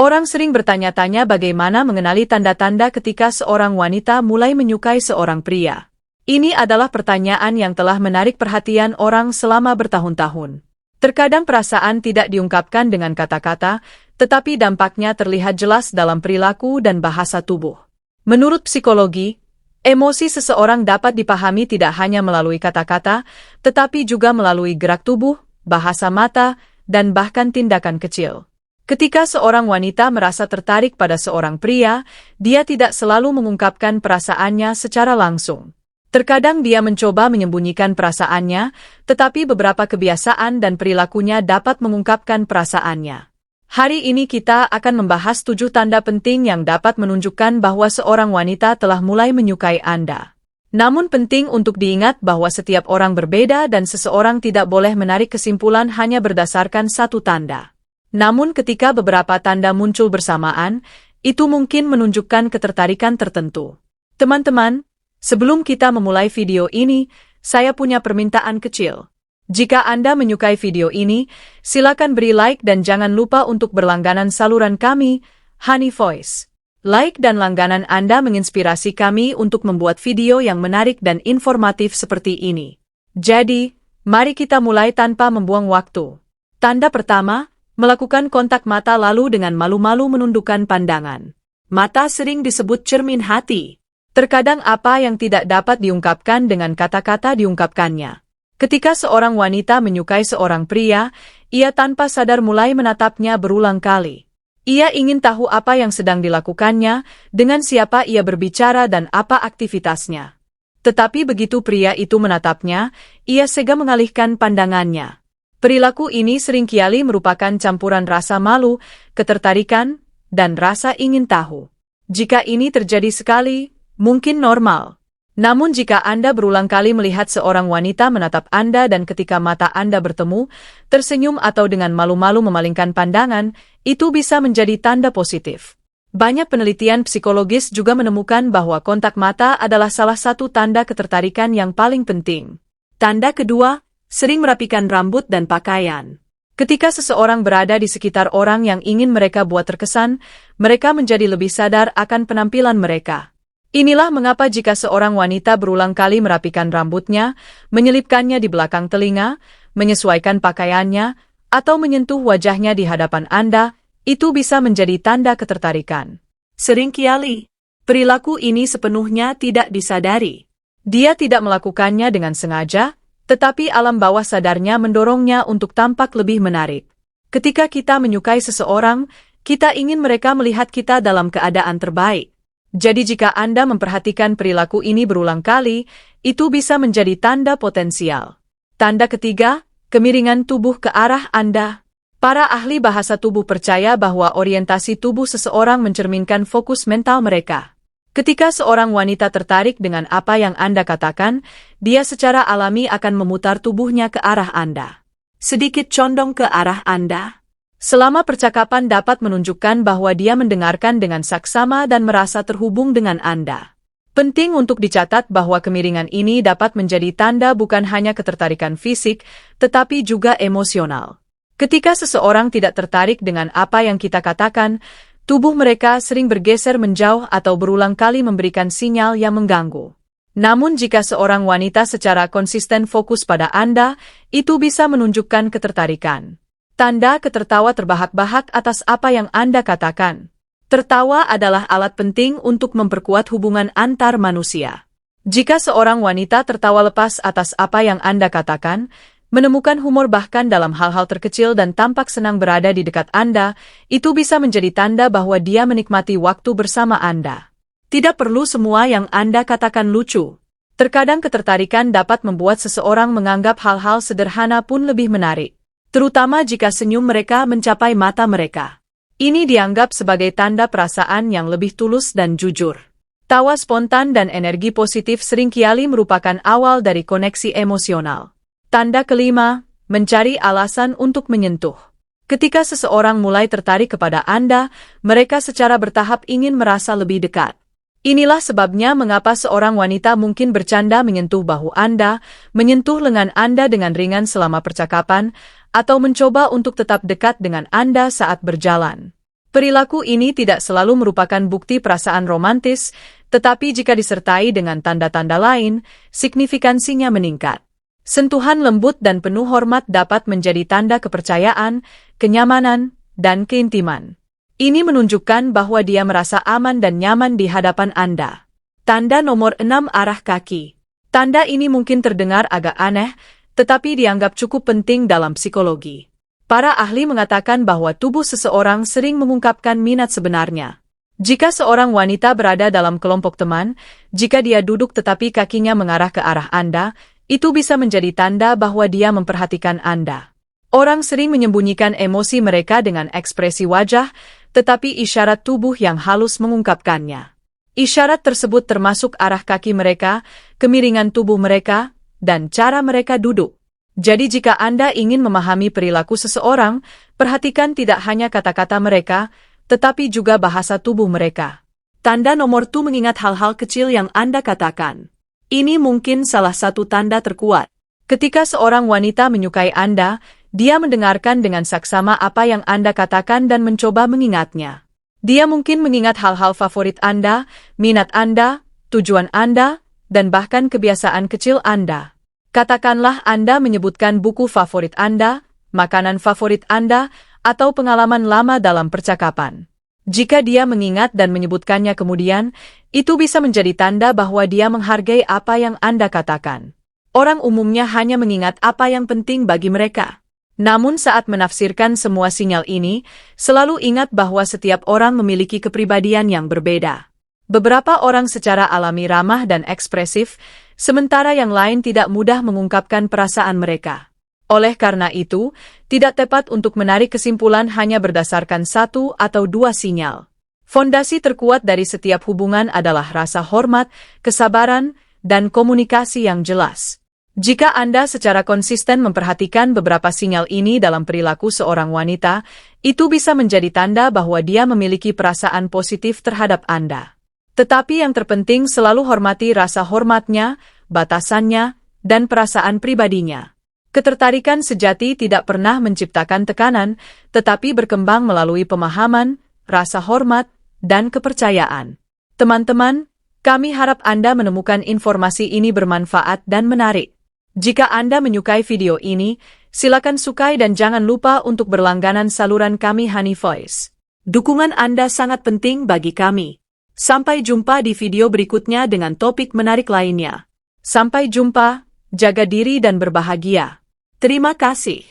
Orang sering bertanya-tanya bagaimana mengenali tanda-tanda ketika seorang wanita mulai menyukai seorang pria. Ini adalah pertanyaan yang telah menarik perhatian orang selama bertahun-tahun. Terkadang perasaan tidak diungkapkan dengan kata-kata, tetapi dampaknya terlihat jelas dalam perilaku dan bahasa tubuh. Menurut psikologi, emosi seseorang dapat dipahami tidak hanya melalui kata-kata, tetapi juga melalui gerak tubuh, bahasa mata, dan bahkan tindakan kecil. Ketika seorang wanita merasa tertarik pada seorang pria, dia tidak selalu mengungkapkan perasaannya secara langsung. Terkadang dia mencoba menyembunyikan perasaannya, tetapi beberapa kebiasaan dan perilakunya dapat mengungkapkan perasaannya. Hari ini kita akan membahas 7 tanda penting yang dapat menunjukkan bahwa seorang wanita telah mulai menyukai Anda. Namun penting untuk diingat bahwa setiap orang berbeda dan seseorang tidak boleh menarik kesimpulan hanya berdasarkan satu tanda. Namun ketika beberapa tanda muncul bersamaan, itu mungkin menunjukkan ketertarikan tertentu. Teman-teman, sebelum kita memulai video ini, saya punya permintaan kecil. Jika Anda menyukai video ini, silakan beri like dan jangan lupa untuk berlangganan saluran kami, Honey Voice. Like dan langganan Anda menginspirasi kami untuk membuat video yang menarik dan informatif seperti ini. Jadi, mari kita mulai tanpa membuang waktu. Tanda pertama, melakukan kontak mata lalu dengan malu-malu menundukkan pandangan. Mata sering disebut cermin hati. Terkadang apa yang tidak dapat diungkapkan dengan kata-kata diungkapkannya. Ketika seorang wanita menyukai seorang pria, ia tanpa sadar mulai menatapnya berulang kali. Ia ingin tahu apa yang sedang dilakukannya, dengan siapa ia berbicara dan apa aktivitasnya. Tetapi begitu pria itu menatapnya, ia segera mengalihkan pandangannya. Perilaku ini seringkali merupakan campuran rasa malu, ketertarikan, dan rasa ingin tahu. Jika ini terjadi sekali, mungkin normal. Namun jika Anda berulang kali melihat seorang wanita menatap Anda dan ketika mata Anda bertemu, tersenyum atau dengan malu-malu memalingkan pandangan, itu bisa menjadi tanda positif. Banyak penelitian psikologis juga menemukan bahwa kontak mata adalah salah satu tanda ketertarikan yang paling penting. Tanda kedua, sering merapikan rambut dan pakaian. Ketika seseorang berada di sekitar orang yang ingin mereka buat terkesan, mereka menjadi lebih sadar akan penampilan mereka. Inilah mengapa jika seorang wanita berulang kali merapikan rambutnya, menyelipkannya di belakang telinga, menyesuaikan pakaiannya, atau menyentuh wajahnya di hadapan Anda, itu bisa menjadi tanda ketertarikan. Seringkali, perilaku ini sepenuhnya tidak disadari. Dia tidak melakukannya dengan sengaja, tetapi alam bawah sadarnya mendorongnya untuk tampak lebih menarik. Ketika kita menyukai seseorang, kita ingin mereka melihat kita dalam keadaan terbaik. Jadi jika Anda memperhatikan perilaku ini berulang kali, itu bisa menjadi tanda potensial. Tanda ketiga, kemiringan tubuh ke arah Anda. Para ahli bahasa tubuh percaya bahwa orientasi tubuh seseorang mencerminkan fokus mental mereka. Ketika seorang wanita tertarik dengan apa yang Anda katakan, dia secara alami akan memutar tubuhnya ke arah Anda. Sedikit condong ke arah Anda. Selama percakapan dapat menunjukkan bahwa dia mendengarkan dengan saksama dan merasa terhubung dengan Anda. Penting untuk dicatat bahwa kemiringan ini dapat menjadi tanda bukan hanya ketertarikan fisik, tetapi juga emosional. Ketika seseorang tidak tertarik dengan apa yang kita katakan, tubuh mereka sering bergeser menjauh atau berulang kali memberikan sinyal yang mengganggu. Namun jika seorang wanita secara konsisten fokus pada Anda, itu bisa menunjukkan ketertarikan. Tanda ketertawa terbahak-bahak atas apa yang Anda katakan. Tertawa adalah alat penting untuk memperkuat hubungan antar manusia. Jika seorang wanita tertawa lepas atas apa yang Anda katakan, menemukan humor bahkan dalam hal-hal terkecil dan tampak senang berada di dekat Anda, itu bisa menjadi tanda bahwa dia menikmati waktu bersama Anda. Tidak perlu semua yang Anda katakan lucu. Terkadang ketertarikan dapat membuat seseorang menganggap hal-hal sederhana pun lebih menarik, terutama jika senyum mereka mencapai mata mereka. Ini dianggap sebagai tanda perasaan yang lebih tulus dan jujur. Tawa spontan dan energi positif seringkali merupakan awal dari koneksi emosional. Tanda kelima, mencari alasan untuk menyentuh. Ketika seseorang mulai tertarik kepada Anda, mereka secara bertahap ingin merasa lebih dekat. Inilah sebabnya mengapa seorang wanita mungkin bercanda menyentuh bahu Anda, menyentuh lengan Anda dengan ringan selama percakapan, atau mencoba untuk tetap dekat dengan Anda saat berjalan. Perilaku ini tidak selalu merupakan bukti perasaan romantis, tetapi jika disertai dengan tanda-tanda lain, signifikansinya meningkat. Sentuhan lembut dan penuh hormat dapat menjadi tanda kepercayaan, kenyamanan, dan keintiman. Ini menunjukkan bahwa dia merasa aman dan nyaman di hadapan Anda. Tanda nomor 6, arah kaki. Tanda ini mungkin terdengar agak aneh, tetapi dianggap cukup penting dalam psikologi. Para ahli mengatakan bahwa tubuh seseorang sering mengungkapkan minat sebenarnya. Jika seorang wanita berada dalam kelompok teman, jika dia duduk tetapi kakinya mengarah ke arah Anda, itu bisa menjadi tanda bahwa dia memperhatikan Anda. Orang sering menyembunyikan emosi mereka dengan ekspresi wajah, tetapi isyarat tubuh yang halus mengungkapkannya. Isyarat tersebut termasuk arah kaki mereka, kemiringan tubuh mereka, dan cara mereka duduk. Jadi jika Anda ingin memahami perilaku seseorang, perhatikan tidak hanya kata-kata mereka, tetapi juga bahasa tubuh mereka. Tanda nomor 2, mengingat hal-hal kecil yang Anda katakan. Ini mungkin salah satu tanda terkuat. Ketika seorang wanita menyukai Anda, dia mendengarkan dengan saksama apa yang Anda katakan dan mencoba mengingatnya. Dia mungkin mengingat hal-hal favorit Anda, minat Anda, tujuan Anda, dan bahkan kebiasaan kecil Anda. Katakanlah Anda menyebutkan buku favorit Anda, makanan favorit Anda, atau pengalaman lama dalam percakapan. Jika dia mengingat dan menyebutkannya kemudian, itu bisa menjadi tanda bahwa dia menghargai apa yang Anda katakan. Orang umumnya hanya mengingat apa yang penting bagi mereka. Namun saat menafsirkan semua sinyal ini, selalu ingat bahwa setiap orang memiliki kepribadian yang berbeda. Beberapa orang secara alami ramah dan ekspresif, sementara yang lain tidak mudah mengungkapkan perasaan mereka. Oleh karena itu, tidak tepat untuk menarik kesimpulan hanya berdasarkan 1 atau 2 sinyal. Fondasi terkuat dari setiap hubungan adalah rasa hormat, kesabaran, dan komunikasi yang jelas. Jika Anda secara konsisten memperhatikan beberapa sinyal ini dalam perilaku seorang wanita, itu bisa menjadi tanda bahwa dia memiliki perasaan positif terhadap Anda. Tetapi yang terpenting selalu hormati rasa hormatnya, batasannya, dan perasaan pribadinya. Ketertarikan sejati tidak pernah menciptakan tekanan, tetapi berkembang melalui pemahaman, rasa hormat, dan kepercayaan. Teman-teman, kami harap Anda menemukan informasi ini bermanfaat dan menarik. Jika Anda menyukai video ini, silakan sukai dan jangan lupa untuk berlangganan saluran kami Honey Voice. Dukungan Anda sangat penting bagi kami. Sampai jumpa di video berikutnya dengan topik menarik lainnya. Sampai jumpa, jaga diri dan berbahagia. Terima kasih.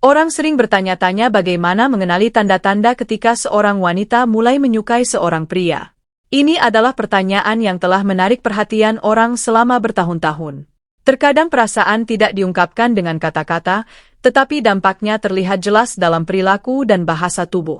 Orang sering bertanya-tanya bagaimana mengenali tanda-tanda ketika seorang wanita mulai menyukai seorang pria. Ini adalah pertanyaan yang telah menarik perhatian orang selama bertahun-tahun. Terkadang perasaan tidak diungkapkan dengan kata-kata, tetapi dampaknya terlihat jelas dalam perilaku dan bahasa tubuh.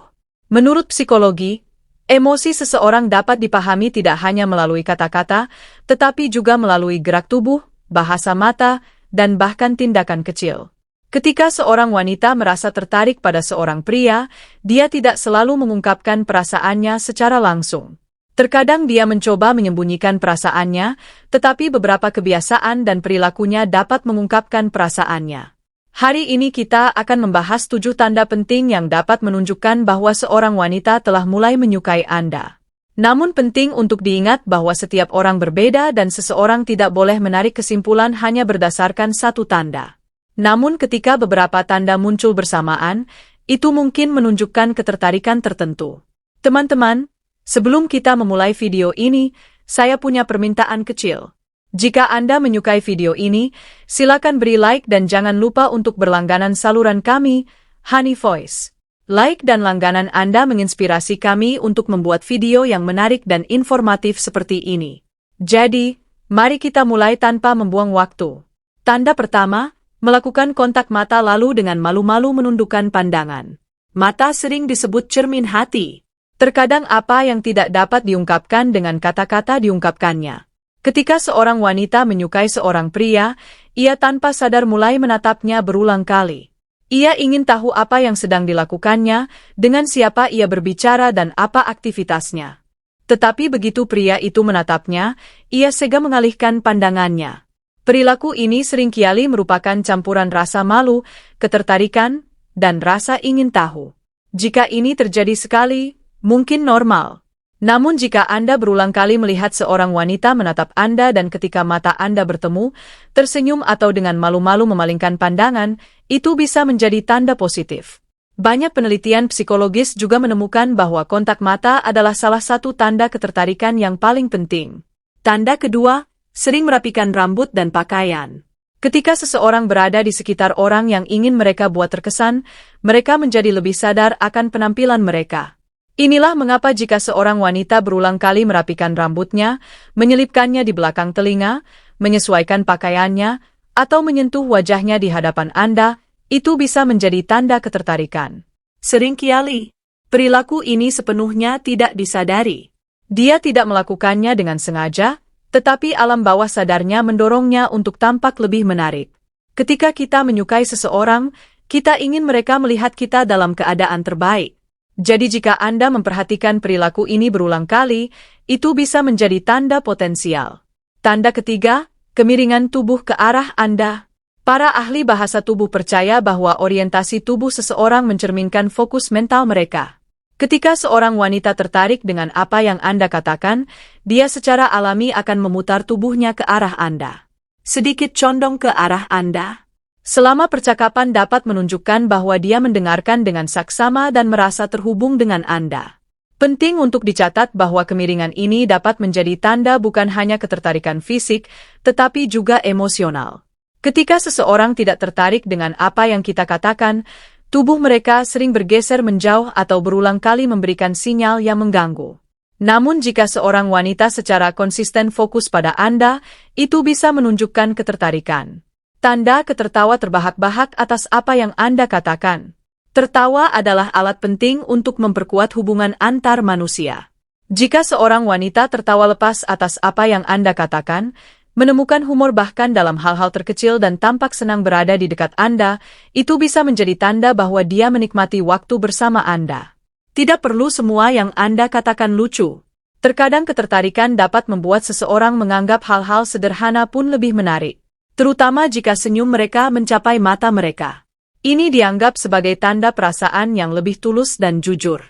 Menurut psikologi, emosi seseorang dapat dipahami tidak hanya melalui kata-kata, tetapi juga melalui gerak tubuh, bahasa mata, dan bahkan tindakan kecil. Ketika seorang wanita merasa tertarik pada seorang pria, dia tidak selalu mengungkapkan perasaannya secara langsung. Terkadang dia mencoba menyembunyikan perasaannya, tetapi beberapa kebiasaan dan perilakunya dapat mengungkapkan perasaannya. Hari ini kita akan membahas 7 tanda penting yang dapat menunjukkan bahwa seorang wanita telah mulai menyukai Anda. Namun penting untuk diingat bahwa setiap orang berbeda dan seseorang tidak boleh menarik kesimpulan hanya berdasarkan satu tanda. Namun ketika beberapa tanda muncul bersamaan, itu mungkin menunjukkan ketertarikan tertentu. Teman-teman, sebelum kita memulai video ini, saya punya permintaan kecil. Jika Anda menyukai video ini, silakan beri like dan jangan lupa untuk berlangganan saluran kami, Honey Voice. Like dan langganan Anda menginspirasi kami untuk membuat video yang menarik dan informatif seperti ini. Jadi, mari kita mulai tanpa membuang waktu. Tanda pertama, melakukan kontak mata lalu dengan malu-malu menundukkan pandangan. Mata sering disebut cermin hati. Terkadang apa yang tidak dapat diungkapkan dengan kata-kata diungkapkannya. Ketika seorang wanita menyukai seorang pria, ia tanpa sadar mulai menatapnya berulang kali. Ia ingin tahu apa yang sedang dilakukannya, dengan siapa ia berbicara dan apa aktivitasnya. Tetapi begitu pria itu menatapnya, ia segera mengalihkan pandangannya. Perilaku ini seringkali merupakan campuran rasa malu, ketertarikan, dan rasa ingin tahu. Jika ini terjadi sekali, mungkin normal. Namun jika Anda berulang kali melihat seorang wanita menatap Anda dan ketika mata Anda bertemu, tersenyum atau dengan malu-malu memalingkan pandangan, itu bisa menjadi tanda positif. Banyak penelitian psikologis juga menemukan bahwa kontak mata adalah salah satu tanda ketertarikan yang paling penting. Tanda kedua, sering merapikan rambut dan pakaian. Ketika seseorang berada di sekitar orang yang ingin mereka buat terkesan, mereka menjadi lebih sadar akan penampilan mereka. Inilah mengapa jika seorang wanita berulang kali merapikan rambutnya, menyelipkannya di belakang telinga, menyesuaikan pakaiannya, atau menyentuh wajahnya di hadapan Anda, itu bisa menjadi tanda ketertarikan. Seringkali, perilaku ini sepenuhnya tidak disadari. Dia tidak melakukannya dengan sengaja, tetapi alam bawah sadarnya mendorongnya untuk tampak lebih menarik. Ketika kita menyukai seseorang, kita ingin mereka melihat kita dalam keadaan terbaik. Jadi jika Anda memperhatikan perilaku ini berulang kali, itu bisa menjadi tanda potensial. Tanda ketiga, kemiringan tubuh ke arah Anda. Para ahli bahasa tubuh percaya bahwa orientasi tubuh seseorang mencerminkan fokus mental mereka. Ketika seorang wanita tertarik dengan apa yang Anda katakan, dia secara alami akan memutar tubuhnya ke arah Anda. Sedikit condong ke arah Anda. Selama percakapan dapat menunjukkan bahwa dia mendengarkan dengan saksama dan merasa terhubung dengan Anda. Penting untuk dicatat bahwa kemiringan ini dapat menjadi tanda bukan hanya ketertarikan fisik, tetapi juga emosional. Ketika seseorang tidak tertarik dengan apa yang kita katakan, tubuh mereka sering bergeser menjauh atau berulang kali memberikan sinyal yang mengganggu. Namun jika seorang wanita secara konsisten fokus pada Anda, itu bisa menunjukkan ketertarikan. Tanda ketertawa terbahak-bahak atas apa yang Anda katakan. Tertawa adalah alat penting untuk memperkuat hubungan antar manusia. Jika seorang wanita tertawa lepas atas apa yang Anda katakan, menemukan humor bahkan dalam hal-hal terkecil dan tampak senang berada di dekat Anda, itu bisa menjadi tanda bahwa dia menikmati waktu bersama Anda. Tidak perlu semua yang Anda katakan lucu. Terkadang ketertarikan dapat membuat seseorang menganggap hal-hal sederhana pun lebih menarik, terutama jika senyum mereka mencapai mata mereka. Ini dianggap sebagai tanda perasaan yang lebih tulus dan jujur.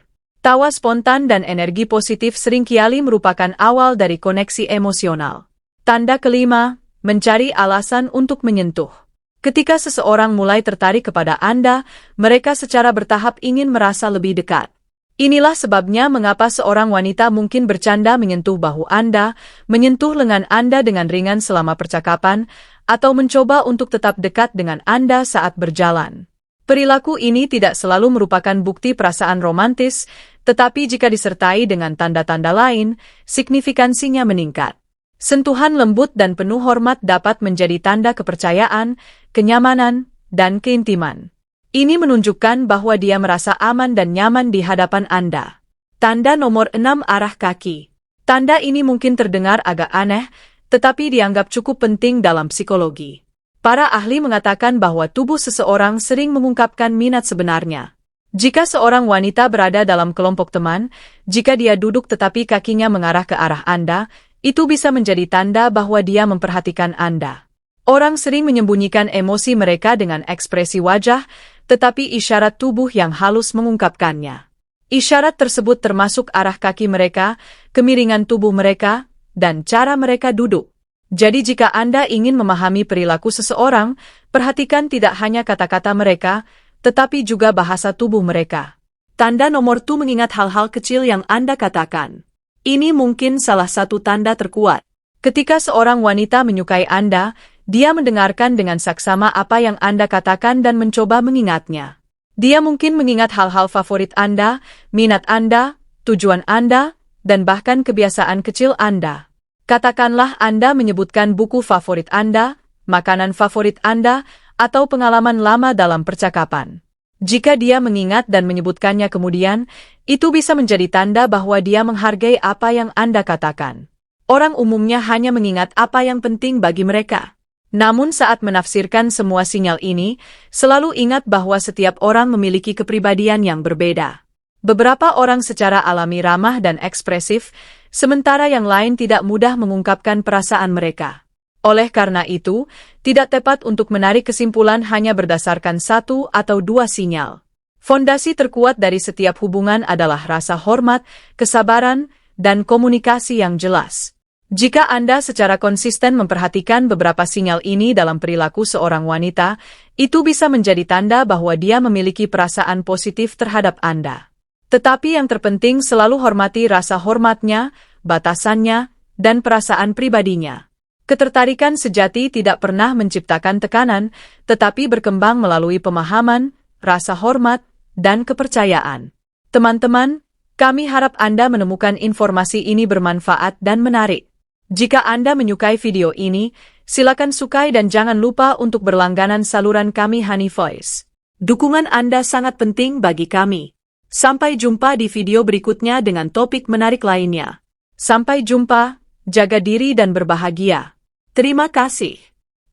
Tawa spontan dan energi positif seringkali merupakan awal dari koneksi emosional. Tanda kelima, mencari alasan untuk menyentuh. Ketika seseorang mulai tertarik kepada Anda, mereka secara bertahap ingin merasa lebih dekat. Inilah sebabnya mengapa seorang wanita mungkin bercanda menyentuh bahu Anda, menyentuh lengan Anda dengan ringan selama percakapan, atau mencoba untuk tetap dekat dengan Anda saat berjalan. Perilaku ini tidak selalu merupakan bukti perasaan romantis, tetapi jika disertai dengan tanda-tanda lain, signifikansinya meningkat. Sentuhan lembut dan penuh hormat dapat menjadi tanda kepercayaan, kenyamanan, dan keintiman. Ini menunjukkan bahwa dia merasa aman dan nyaman di hadapan Anda. Tanda nomor 6, arah kaki. Tanda ini mungkin terdengar agak aneh, tetapi dianggap cukup penting dalam psikologi. Para ahli mengatakan bahwa tubuh seseorang sering mengungkapkan minat sebenarnya. Jika seorang wanita berada dalam kelompok teman, jika dia duduk tetapi kakinya mengarah ke arah Anda, itu bisa menjadi tanda bahwa dia memperhatikan Anda. Orang sering menyembunyikan emosi mereka dengan ekspresi wajah, tetapi isyarat tubuh yang halus mengungkapkannya. Isyarat tersebut termasuk arah kaki mereka, kemiringan tubuh mereka, dan cara mereka duduk. Jadi jika Anda ingin memahami perilaku seseorang, perhatikan tidak hanya kata-kata mereka, tetapi juga bahasa tubuh mereka. Tanda nomor 2, mengingat hal-hal kecil yang Anda katakan. Ini mungkin salah satu tanda terkuat. Ketika seorang wanita menyukai Anda, dia mendengarkan dengan saksama apa yang Anda katakan dan mencoba mengingatnya. Dia mungkin mengingat hal-hal favorit Anda, minat Anda, tujuan Anda, dan bahkan kebiasaan kecil Anda. Katakanlah Anda menyebutkan buku favorit Anda, makanan favorit Anda, atau pengalaman lama dalam percakapan. Jika dia mengingat dan menyebutkannya kemudian, itu bisa menjadi tanda bahwa dia menghargai apa yang Anda katakan. Orang umumnya hanya mengingat apa yang penting bagi mereka. Namun saat menafsirkan semua sinyal ini, selalu ingat bahwa setiap orang memiliki kepribadian yang berbeda. Beberapa orang secara alami ramah dan ekspresif, sementara yang lain tidak mudah mengungkapkan perasaan mereka. Oleh karena itu, tidak tepat untuk menarik kesimpulan hanya berdasarkan satu atau dua sinyal. Fondasi terkuat dari setiap hubungan adalah rasa hormat, kesabaran, dan komunikasi yang jelas. Jika Anda secara konsisten memperhatikan beberapa sinyal ini dalam perilaku seorang wanita, itu bisa menjadi tanda bahwa dia memiliki perasaan positif terhadap Anda. Tetapi yang terpenting selalu hormati rasa hormatnya, batasannya, dan perasaan pribadinya. Ketertarikan sejati tidak pernah menciptakan tekanan, tetapi berkembang melalui pemahaman, rasa hormat, dan kepercayaan. Teman-teman, kami harap Anda menemukan informasi ini bermanfaat dan menarik. Jika Anda menyukai video ini, silakan sukai dan jangan lupa untuk berlangganan saluran kami Honey Voice. Dukungan Anda sangat penting bagi kami. Sampai jumpa di video berikutnya dengan topik menarik lainnya. Sampai jumpa, jaga diri dan berbahagia. Terima kasih.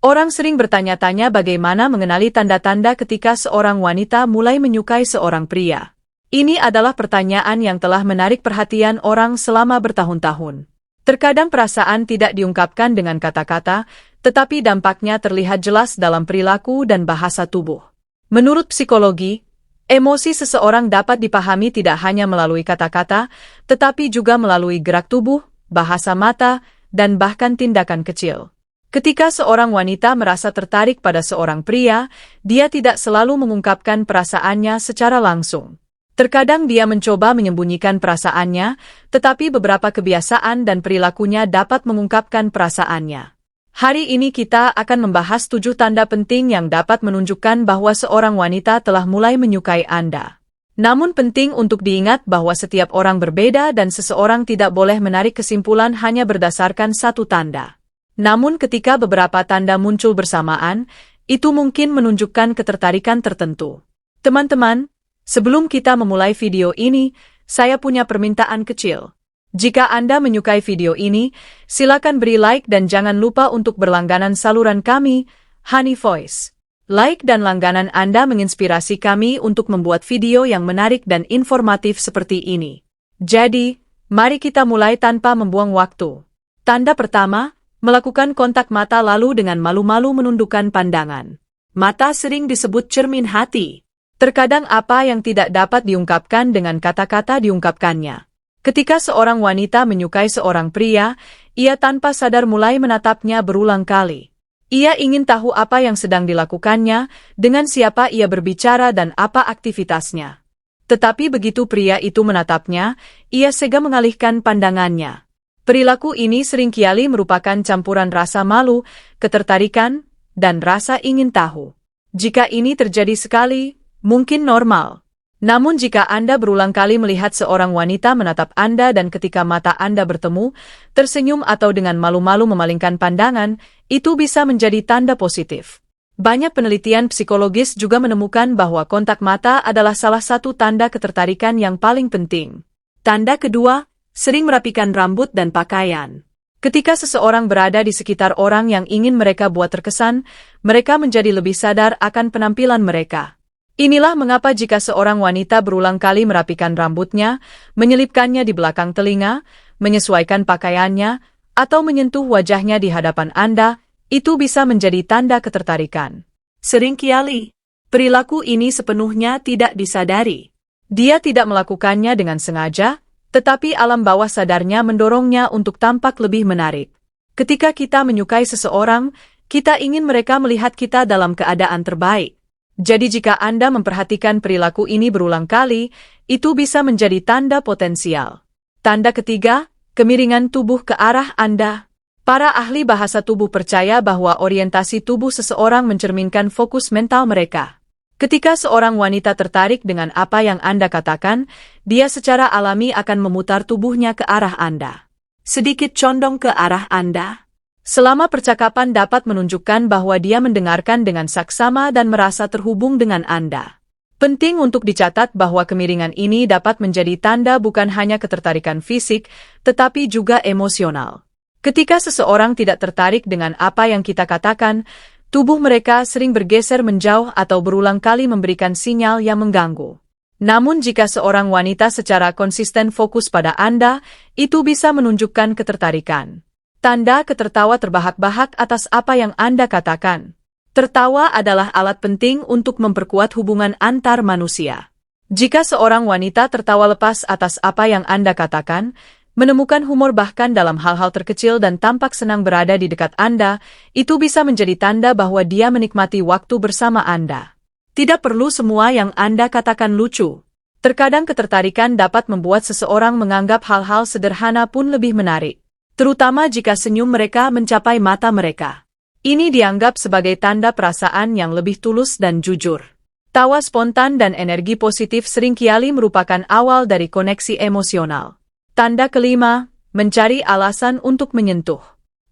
Orang sering bertanya-tanya bagaimana mengenali tanda-tanda ketika seorang wanita mulai menyukai seorang pria. Ini adalah pertanyaan yang telah menarik perhatian orang selama bertahun-tahun. Terkadang perasaan tidak diungkapkan dengan kata-kata, tetapi dampaknya terlihat jelas dalam perilaku dan bahasa tubuh. Menurut psikologi, emosi seseorang dapat dipahami tidak hanya melalui kata-kata, tetapi juga melalui gerak tubuh, bahasa mata, dan bahkan tindakan kecil. Ketika seorang wanita merasa tertarik pada seorang pria, dia tidak selalu mengungkapkan perasaannya secara langsung. Terkadang dia mencoba menyembunyikan perasaannya, tetapi beberapa kebiasaan dan perilakunya dapat mengungkapkan perasaannya. Hari ini kita akan membahas 7 tanda penting yang dapat menunjukkan bahwa seorang wanita telah mulai menyukai Anda. Namun penting untuk diingat bahwa setiap orang berbeda dan seseorang tidak boleh menarik kesimpulan hanya berdasarkan satu tanda. Namun ketika beberapa tanda muncul bersamaan, itu mungkin menunjukkan ketertarikan tertentu. Teman-teman, sebelum kita memulai video ini, saya punya permintaan kecil. Jika Anda menyukai video ini, silakan beri like dan jangan lupa untuk berlangganan saluran kami, Honey Voice. Like dan langganan Anda menginspirasi kami untuk membuat video yang menarik dan informatif seperti ini. Jadi, mari kita mulai tanpa membuang waktu. Tanda pertama, melakukan kontak mata lalu dengan malu-malu menundukkan pandangan. Mata sering disebut cermin hati. Terkadang apa yang tidak dapat diungkapkan dengan kata-kata diungkapkannya. Ketika seorang wanita menyukai seorang pria, ia tanpa sadar mulai menatapnya berulang kali. Ia ingin tahu apa yang sedang dilakukannya, dengan siapa ia berbicara dan apa aktivitasnya. Tetapi begitu pria itu menatapnya, ia segera mengalihkan pandangannya. Perilaku ini seringkali merupakan campuran rasa malu, ketertarikan, dan rasa ingin tahu. Jika ini terjadi sekali, mungkin normal. Namun jika Anda berulang kali melihat seorang wanita menatap Anda dan ketika mata Anda bertemu, tersenyum atau dengan malu-malu memalingkan pandangan, itu bisa menjadi tanda positif. Banyak penelitian psikologis juga menemukan bahwa kontak mata adalah salah satu tanda ketertarikan yang paling penting. Tanda kedua, sering merapikan rambut dan pakaian. Ketika seseorang berada di sekitar orang yang ingin mereka buat terkesan, mereka menjadi lebih sadar akan penampilan mereka. Inilah mengapa jika seorang wanita berulang kali merapikan rambutnya, menyelipkannya di belakang telinga, menyesuaikan pakaiannya, atau menyentuh wajahnya di hadapan Anda, itu bisa menjadi tanda ketertarikan. Seringkali, perilaku ini sepenuhnya tidak disadari. Dia tidak melakukannya dengan sengaja, tetapi alam bawah sadarnya mendorongnya untuk tampak lebih menarik. Ketika kita menyukai seseorang, kita ingin mereka melihat kita dalam keadaan terbaik. Jadi jika Anda memperhatikan perilaku ini berulang kali, itu bisa menjadi tanda potensial. Tanda ketiga, kemiringan tubuh ke arah Anda. Para ahli bahasa tubuh percaya bahwa orientasi tubuh seseorang mencerminkan fokus mental mereka. Ketika seorang wanita tertarik dengan apa yang Anda katakan, dia secara alami akan memutar tubuhnya ke arah Anda. Sedikit condong ke arah Anda. Selama percakapan dapat menunjukkan bahwa dia mendengarkan dengan saksama dan merasa terhubung dengan Anda. Penting untuk dicatat bahwa kemiringan ini dapat menjadi tanda bukan hanya ketertarikan fisik, tetapi juga emosional. Ketika seseorang tidak tertarik dengan apa yang kita katakan, tubuh mereka sering bergeser menjauh atau berulang kali memberikan sinyal yang mengganggu. Namun jika seorang wanita secara konsisten fokus pada Anda, itu bisa menunjukkan ketertarikan. Tanda ketertawa terbahak-bahak atas apa yang Anda katakan. Tertawa adalah alat penting untuk memperkuat hubungan antar manusia. Jika seorang wanita tertawa lepas atas apa yang Anda katakan, menemukan humor bahkan dalam hal-hal terkecil dan tampak senang berada di dekat Anda, itu bisa menjadi tanda bahwa dia menikmati waktu bersama Anda. Tidak perlu semua yang Anda katakan lucu. Terkadang ketertarikan dapat membuat seseorang menganggap hal-hal sederhana pun lebih menarik, terutama jika senyum mereka mencapai mata mereka. Ini dianggap sebagai tanda perasaan yang lebih tulus dan jujur. Tawa spontan dan energi positif seringkali merupakan awal dari koneksi emosional. Tanda kelima, mencari alasan untuk menyentuh.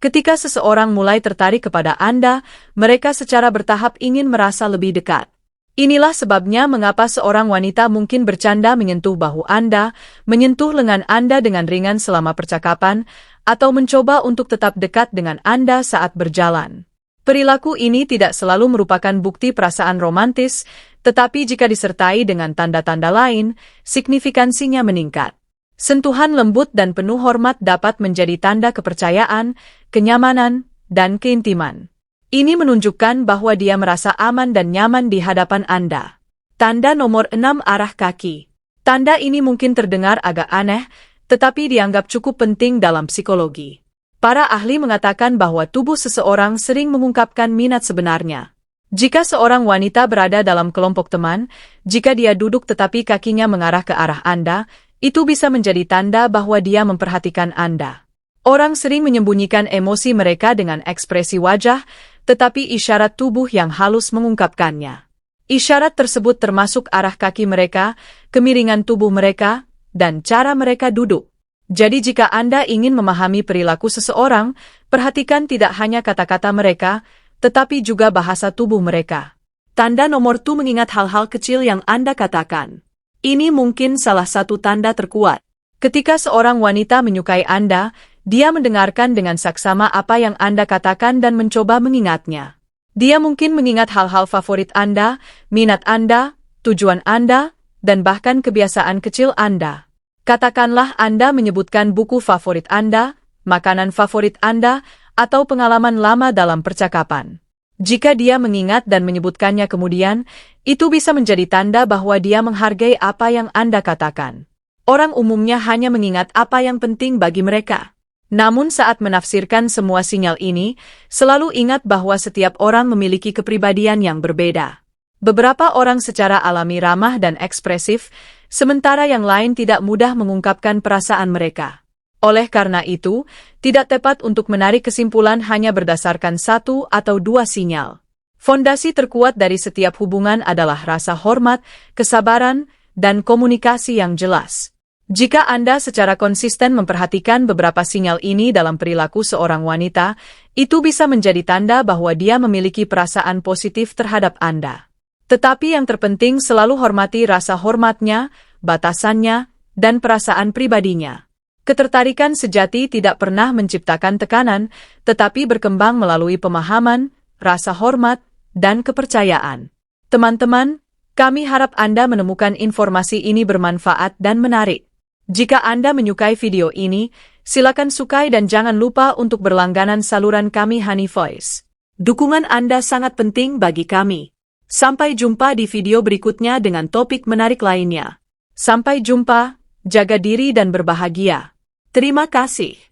Ketika seseorang mulai tertarik kepada Anda, mereka secara bertahap ingin merasa lebih dekat. Inilah sebabnya mengapa seorang wanita mungkin bercanda menyentuh bahu Anda, menyentuh lengan Anda dengan ringan selama percakapan, atau mencoba untuk tetap dekat dengan Anda saat berjalan. Perilaku ini tidak selalu merupakan bukti perasaan romantis, tetapi jika disertai dengan tanda-tanda lain, signifikansinya meningkat. Sentuhan lembut dan penuh hormat dapat menjadi tanda kepercayaan, kenyamanan, dan keintiman. Ini menunjukkan bahwa dia merasa aman dan nyaman di hadapan Anda. Tanda nomor 6, arah kaki. Tanda ini mungkin terdengar agak aneh, tetapi dianggap cukup penting dalam psikologi. Para ahli mengatakan bahwa tubuh seseorang sering mengungkapkan minat sebenarnya. Jika seorang wanita berada dalam kelompok teman, jika dia duduk tetapi kakinya mengarah ke arah Anda, itu bisa menjadi tanda bahwa dia memperhatikan Anda. Orang sering menyembunyikan emosi mereka dengan ekspresi wajah, tetapi isyarat tubuh yang halus mengungkapkannya. Isyarat tersebut termasuk arah kaki mereka, kemiringan tubuh mereka, dan cara mereka duduk. Jadi jika Anda ingin memahami perilaku seseorang, perhatikan tidak hanya kata-kata mereka, tetapi juga bahasa tubuh mereka. Tanda nomor 2, mengingat hal-hal kecil yang Anda katakan. Ini mungkin salah satu tanda terkuat. Ketika seorang wanita menyukai Anda, dia mendengarkan dengan saksama apa yang Anda katakan dan mencoba mengingatnya. Dia mungkin mengingat hal-hal favorit Anda, minat Anda, tujuan Anda, dan bahkan kebiasaan kecil Anda. Katakanlah Anda menyebutkan buku favorit Anda, makanan favorit Anda, atau pengalaman lama dalam percakapan. Jika dia mengingat dan menyebutkannya kemudian, itu bisa menjadi tanda bahwa dia menghargai apa yang Anda katakan. Orang umumnya hanya mengingat apa yang penting bagi mereka. Namun saat menafsirkan semua sinyal ini, selalu ingat bahwa setiap orang memiliki kepribadian yang berbeda. Beberapa orang secara alami ramah dan ekspresif, sementara yang lain tidak mudah mengungkapkan perasaan mereka. Oleh karena itu, tidak tepat untuk menarik kesimpulan hanya berdasarkan satu atau dua sinyal. Fondasi terkuat dari setiap hubungan adalah rasa hormat, kesabaran, dan komunikasi yang jelas. Jika Anda secara konsisten memperhatikan beberapa sinyal ini dalam perilaku seorang wanita, itu bisa menjadi tanda bahwa dia memiliki perasaan positif terhadap Anda. Tetapi yang terpenting selalu hormati rasa hormatnya, batasannya, dan perasaan pribadinya. Ketertarikan sejati tidak pernah menciptakan tekanan, tetapi berkembang melalui pemahaman, rasa hormat, dan kepercayaan. Teman-teman, kami harap Anda menemukan informasi ini bermanfaat dan menarik. Jika Anda menyukai video ini, silakan sukai dan jangan lupa untuk berlangganan saluran kami Honey Voice. Dukungan Anda sangat penting bagi kami. Sampai jumpa di video berikutnya dengan topik menarik lainnya. Sampai jumpa, jaga diri dan berbahagia. Terima kasih.